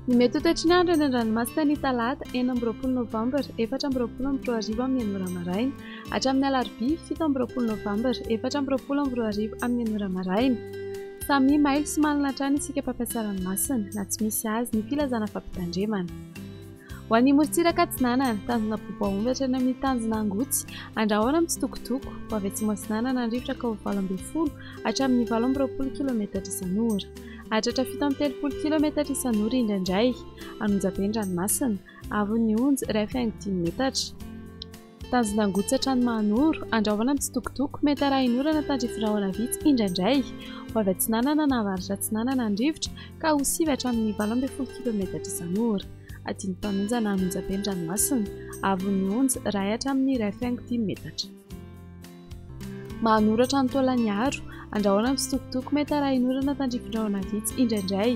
Ny mety ho toetry ny andro eny an-dranomasina ny talata 9 Novembre 2024 amin'ny 9 maraina hatramin'ny alarobia 17 Novembre 2024 amin'ny 9 maraina. Samy mailo sy malina hatrany isika mpampiasa ranomasina na tsy misy azy ny filazana fampitandremana. Ho an'ny morotsiraka atsinanana tanjona bobaomby hatrany amin'ny tanjona angotsy andrahoana amin'ny tsitokotoko ho avy atsimo atsinanana andrivotra ka ho 20 hatramin'ny 20 km isan'ora. Hatratra 7 km isan'ora indraindray anonjabe ny ranomasina avon'ny onjy rehefa 5 metatra. Tanjona angotsy hatrany mahanoro andrahoana amin'ny tsitokotoko metara inorana tandrifirahoana vitsy indraindray ho avy atsinanana na avaratra atsinanana andrivotra ka ho 9 hatramin'ny 12 km isan'ora. Adiny mpanonjana anonjabe ny ranomasina avon'ny onjy ray hatramin'ny rehefa 5 metatra. Mahanoratra ny taolan'ny aro andrahoana amin'ny tsitokotoko metara inorana tandrifirahoana vitsy indraindray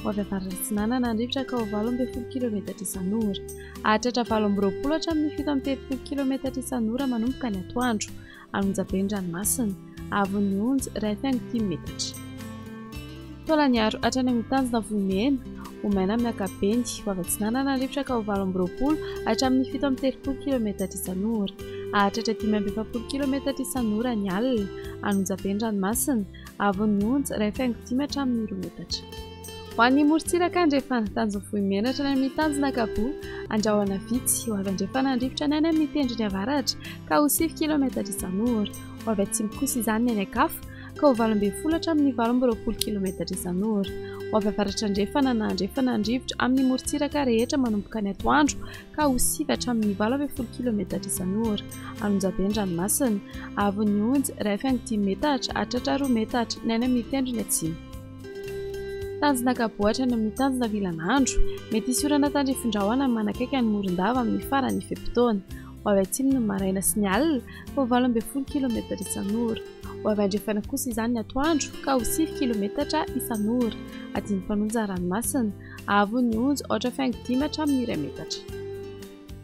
ho avy avaratra atsinanana andrivotra ka ho 12 km isan'ora. Hahatratra 20 hatramin'ny 17 km isan'ora manomboka ny atoandro anonjabe ny ranomasina avon'ny onjy rehefa 5 metatra. Taolan'ny aro hatrany amin'ny tanjona vohimena omaina amin'ny akabendy ho avy atsinanana andrivotra ka ho 20 hatramin'ny 17 km isan'ora. Hahatratra 17 km isan'ora ny alina anonjabe ny ranomasina avon'ny onjy rehefa 5 hatramin'ny 2 metatra. Ho an'ny morotsiraka andrefana tanjona vohimena hatrany amin'ny tanjona ankabo andrahoana vitsy ho avy andrefana andrivotra ny any amin'ny tendrony avaratra ka ho 9 km isan'ora. Ho avy atsimo kosa izany ny any ankafa ka ho 12 hatramin'ny 20 km isan'ora. Ho avy avaratra andrefana na andrefana andrivotra amin'ny morotsiraka rehetra manomboka ny atoandro ka ho 9 hatramin'ny 12 km isan'ora. Anonjabe ny ranomasina avon'ny onjy rehefa 5 metatra hatratra 2 metatra ny any amin'ny tendrony atsimo. Tanjona akaboatra ny amin'ny tanjona vilan'andro mety hisy orana tandrifindrahoana manakaiky ny morondava amin'ny farany fe-potoana. Ho avy atsimo ny maraina sy ny alina ka ho 12 km isan'ora. Ho avy andrefana kosa izany ny atoandro ka ho 9 km isan'ora. Adiny mpanonja ranomasina avon'ny onjy ohatra 5 hatramin'ny 2 metatra.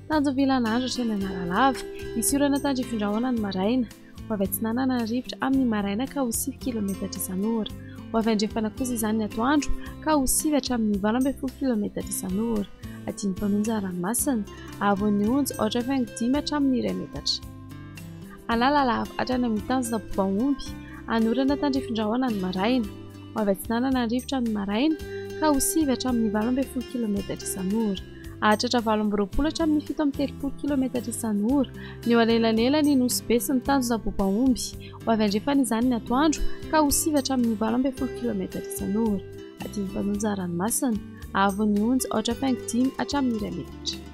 Tanjona vilan'andro hatrany analalava hisy orana tandrifindrahoana ny maraina ho avy atsinanana andrivotra amin'ny maraina ka ho 9 km isan'ora. Ho avy andrefana kosa izany ny atoandro ka ho 9 hatramin'ny 12 km isan'ora. Adiny mpanonja ranomasina avon'ny onjy ohatra 5 hatramin'ny 2 metatra. Analalava hatrany amin'ny tanjona bobaomby anorana tandrifindrahoana ny maraina ho avy atsinanana andrivotra amin'ny maraina ka ho 9 hatramin'ny 12 km isan'ora. Hahatratra 20 hatramin'ny 17 km isan'ora ny eo anelanelany nosy be sy ny tanjona bobaomby ho avy andrefana izany ny atoandro ka ho 9 hatramin'ny 12 km isan'ora. Adiny mpanonja ranomasina avon'ny onjy ohatra 5 hatramin'ny 2 metatra.